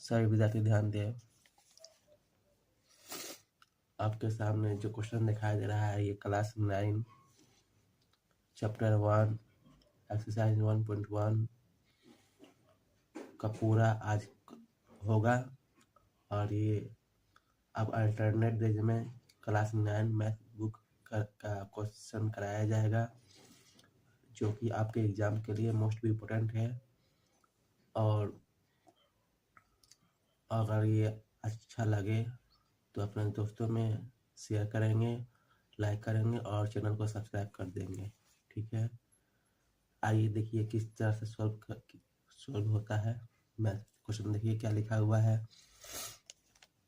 सभी विद्यार्थी ध्यान दें। आपके सामने जो क्वेश्चन दिखाई दे रहा है ये क्लास 9 चैप्टर 1 एक्सरसाइज 1.1 का पूरा आज होगा और ये अब अल्टरनेट डेज में क्लास 9 मैथ बुक का क्वेश्चन कराया जाएगा जो कि आपके एग्जाम के लिए मोस्ट इम्पोर्टेंट है। और अगर ये अच्छा लगे तो अपने दोस्तों में शेयर करेंगे, लाइक करेंगे और चैनल को सब्सक्राइब कर देंगे। ठीक है, आइए देखिए किस तरह से सॉल्व होता है। मैं क्वेश्चन देखिए क्या लिखा हुआ है।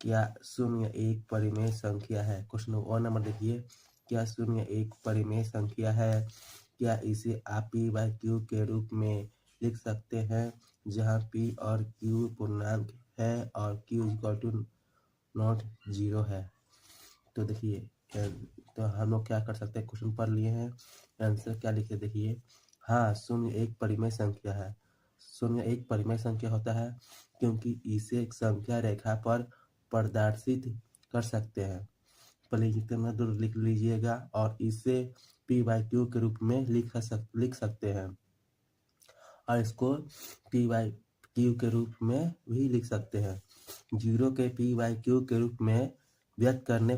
क्या शून्य एक परिमेय संख्या है? क्वेश्चन 1 नंबर देखिए, क्या शून्य एक परिमेय संख्या है? क्या इसे आप p बाई क्यू के रूप में लिख सकते हैं जहां p और q पूर्णांक है और q equal to not zero है? तो देखिए तो हम लोग क्या कर सकते हैं, क्वेश्चन पढ़ लिए हैं, आंसर क्या लिखे देखिए। हाँ, शून्य एक परिमेय संख्या है। शून्य एक परिमेय संख्या होता है क्योंकि इसे एक संख्या रेखा पर प्रदर्शित कर सकते हैं। पहले जितना दूर लिख लीजिएगा और इसे p बाई क्यू के रूप में लिख सकते हैं और इसको p बाई क्यू के रूप में भी लिख सकते हैं। जीरो के p बाई क्यू के रूप में व्यक्त करने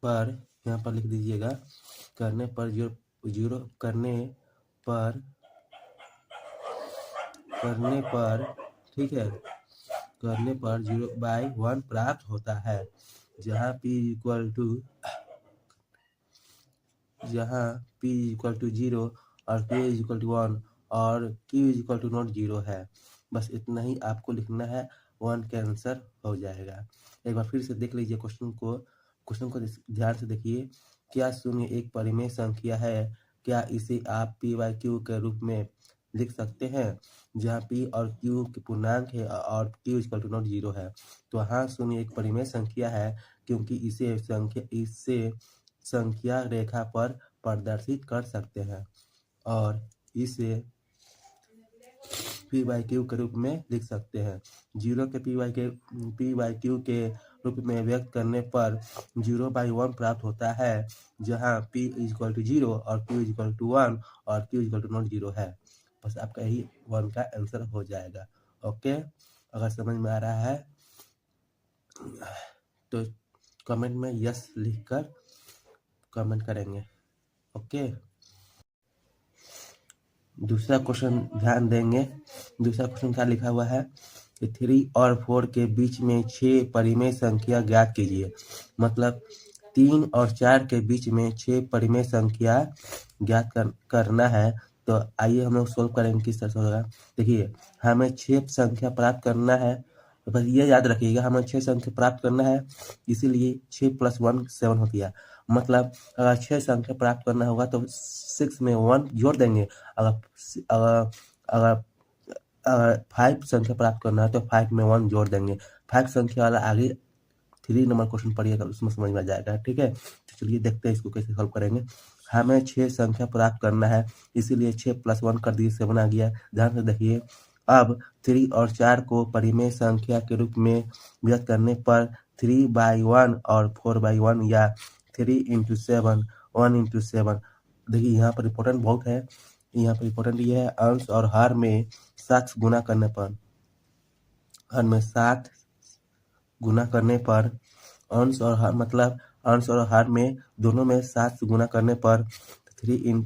पर यहाँ पर लिख दीजिएगा, करने पर जीरो करने पर ठीक है, करने पर 0/1 प्राप्त होता है जहाँ p इक्वल टू 0 और q इक्वल टू 1 और q इक्वल टू नॉट 0 है। बस इतना ही आपको लिखना है, 1 का आंसर हो जाएगा। एक बार फिर से देख लीजिए क्वेश्चन को ध्यान से देखिए। क्या शून्य एक परिमेय संख्या है? क्या इसे आप p बाई क्यू के रूप में लिख सकते हैं जहाँ p और q के पूर्णांक है और q इक्वल टू नॉट 0 है? तो हाँ, शून्य एक परिमेय संख्या है क्योंकि इसे संख्या रेखा पर प्रदर्शित कर सकते हैं और इसे p बाई क्यू के रूप में लिख सकते हैं। जीरो के p बाई क्यू के रूप में व्यक्त करने पर 0/1 प्राप्त होता है जहां p इक्वल टू 0 और q इक्वल टू 1 और q इक्वल टू नॉट 0 है। बस आपका यही 1 का आंसर हो जाएगा। ओके, अगर समझ में आ रहा है तो कमेंट में यस लिखकर कमेंट करेंगे। ओके, दूसरा क्वेश्चन ध्यान देंगे। दूसरा क्वेश्चन क्या लिखा हुआ है कि 3 और 4 के बीच में 6 परिमेय संख्या ज्ञात कीजिए। मतलब 3 और 4 के बीच में 6 परिमेय संख्या ज्ञात करना है। तो आइए हम लोग सोल्व करेंगे किस तरह से होगा। देखिए, हमें 6 संख्या प्राप्त करना है, तो बस ये याद रखिएगा, हमें 6 संख्या प्राप्त करना है, इसीलिए 6 + 1 7 होती है। मतलब अगर 6 संख्या प्राप्त करना होगा तो 6 में 1 जोड़ देंगे। अगर अगर अगर 5 संख्या प्राप्त करना है तो 5 में 1 जोड़ देंगे। 5 संख्या वाला आगे 3 नंबर क्वेश्चन पढ़िएगा, उसमें समझ में आ जाएगा। ठीक है, तो चलिए देखते हैं इसको कैसे सॉल्व करेंगे। हमें 6 संख्या प्राप्त करना है, इसीलिए 6 + 1 कर दिए, 7 आ गया। ध्यान से देखिए, अब 3 और 4 को परिमेय संख्या के रूप में व्यक्त करने पर 3/1 और 4/1 या 3 × 7 1 × 7। देखिए यहाँ पर इम्पोर्टेंट बहुत है, यहाँ पर इम्पोर्टेंट ये है अंश और हर में 7 गुना करने पर, हर में 7 गुना करने पर अंश और हर, मतलब अंश और हर में दोनों में 7 से गुना करने पर 3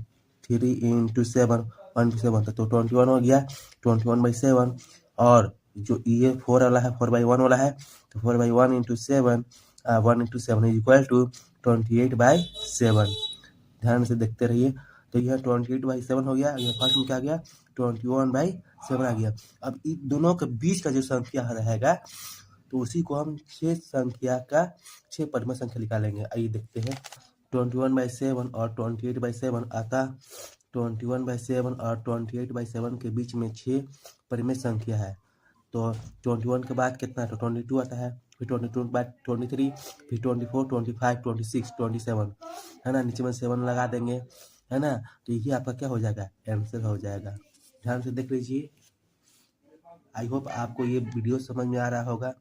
× 7 1 × 7 तो 21 हो गया, 21/7। और जो ये 4 वाला है 4/1 वाला है, तो 4/1 × 7 1 × 7 इक्वल टू 28/7। ध्यान से देखते रहिए। तो यह 28/7 हो गया, यह फर्स्ट में क्या आ गया 21/7 आ गया। अब इन दोनों के बीच का जो संख्या रहेगा तो उसी को हम 6 परिमेय संख्या निकालेंगे। आइए देखते हैं, 21/7 और 28/7 आता। 21/7 और 28/7 के बीच में 6 परिमेय संख्या है। तो 21 के बाद कितना, तो 22 आता है, फिर 22 के बाद 23, फिर 24 25 26 27 है ना, नीचे में 7 लगा देंगे, है ना। तो ये आपका क्या हो जाएगा, आंसर हो जाएगा। ध्यान से देख लीजिए, आई होप आपको ये वीडियो समझ में आ रहा होगा।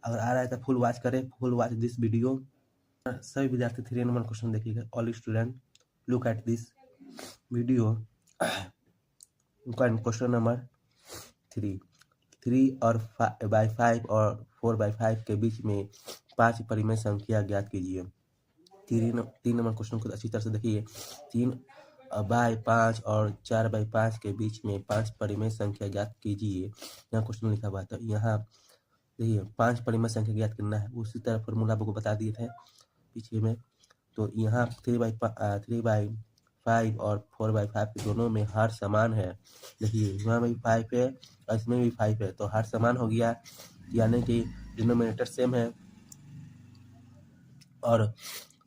अगर आ रहा है तो फुल वॉच करें, फुल वॉच दिस वीडियो। सभी विद्यार्थी 3 नंबर क्वेश्चन देखिएगा। All student look at this video. Question number 3 और 5 और 4/5 के बीच में 5 परिमेय संख्या ज्ञात कीजिए। 3 नंबर क्वेश्चन को अच्छी तरह से देखिए। 3/5 और 4/5 के बीच में 5 परिमेय संख्या ज्ञात कीजिए। यहाँ क्वेश्चन लिखा हुआ है, तो यहाँ देखिए 5 परिमेय संख्या ज्ञात करना है। उसी तरह फॉर्मूला आपको बता दिए थे पीछे में। तो यहाँ 3/5 और 4/5 के दोनों में हर समान है। देखिए यहाँ भी 5 है और इसमें भी 5 है, तो हर समान हो गया, यानी कि डिनोमिनेटर सेम है। और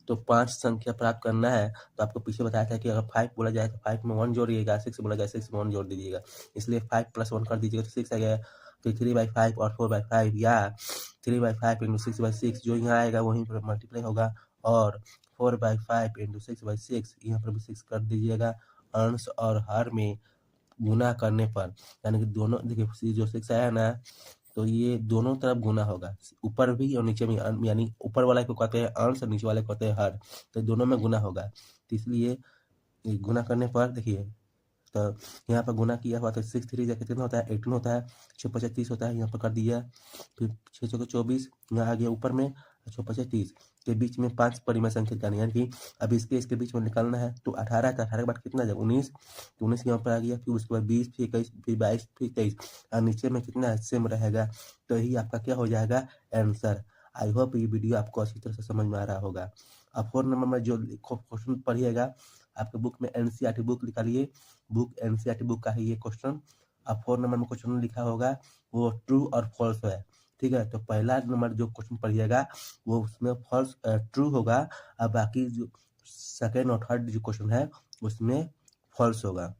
तो 5 संख्या प्राप्त करना है, तो आपको पीछे बताया था कि अगर 5 बोला जाए तो 5 में 1 जोड़िएगा, 6 बोला जाए 6 में 1 जोड़ दीजिएगा। इसलिए 5 + 1 कर दीजिएगा तो 6 आ गया। तो 3/5 और 4/5 या 3/5 × 6/6 जो यहाँ आएगा वहीं पर मल्टीप्लाई होगा, और 4/5 × 6/6 यहाँ पर भी 6 कर दीजिएगा। अंश और हर में गुना करने पर, यानी कि दोनों देखिए जो 6 आया ना, तो ये दोनों तरफ गुना होगा, ऊपर भी और नीचे भी। यानी ऊपर वाले को कहते हैं अंश और नीचे वाले को कहते हैं हर, तो दोनों में गुना होगा। तो इसलिए गुना करने पर देखिए, तो यहाँ पर गुना किया हुआ तो 6 3 कितना होता है 18 होता है, 6 5 30 होता है, यहाँ पर कर दिया। फिर 6 6 24 यहाँ आ गया ऊपर में, 6 5 30 के बीच में 5 परिमेय संख्या निकालनी है। यानी कि अब इसके बीच में निकालना है, तो 18 का 18 के बाद कितना जब 19, तो 19 यहाँ पर आ गया। फिर उसके बाद 20, फिर 21, फिर 22, फिर 23, और नीचे में कितना है सेम रहेगा। तो यही आपका क्या हो जाएगा आंसर। आई होप ये वीडियो आपको अच्छी तरह से समझ में आ रहा होगा। अब 4 नंबर में जो क्वेश्चन पढ़िएगा, आपके बुक में एनसीईआरटी बुक निकालिए, बुक एनसीईआरटी बुक का है ये क्वेश्चन। अब 4 नंबर में क्वेश्चन लिखा होगा वो ट्रू और फॉल्स है, ठीक है। तो पहला नंबर जो क्वेश्चन पढ़िएगा वो उसमें फॉल्स ट्रू होगा, और बाकी जो सेकेंड और थर्ड जो क्वेश्चन है उसमें फॉल्स होगा।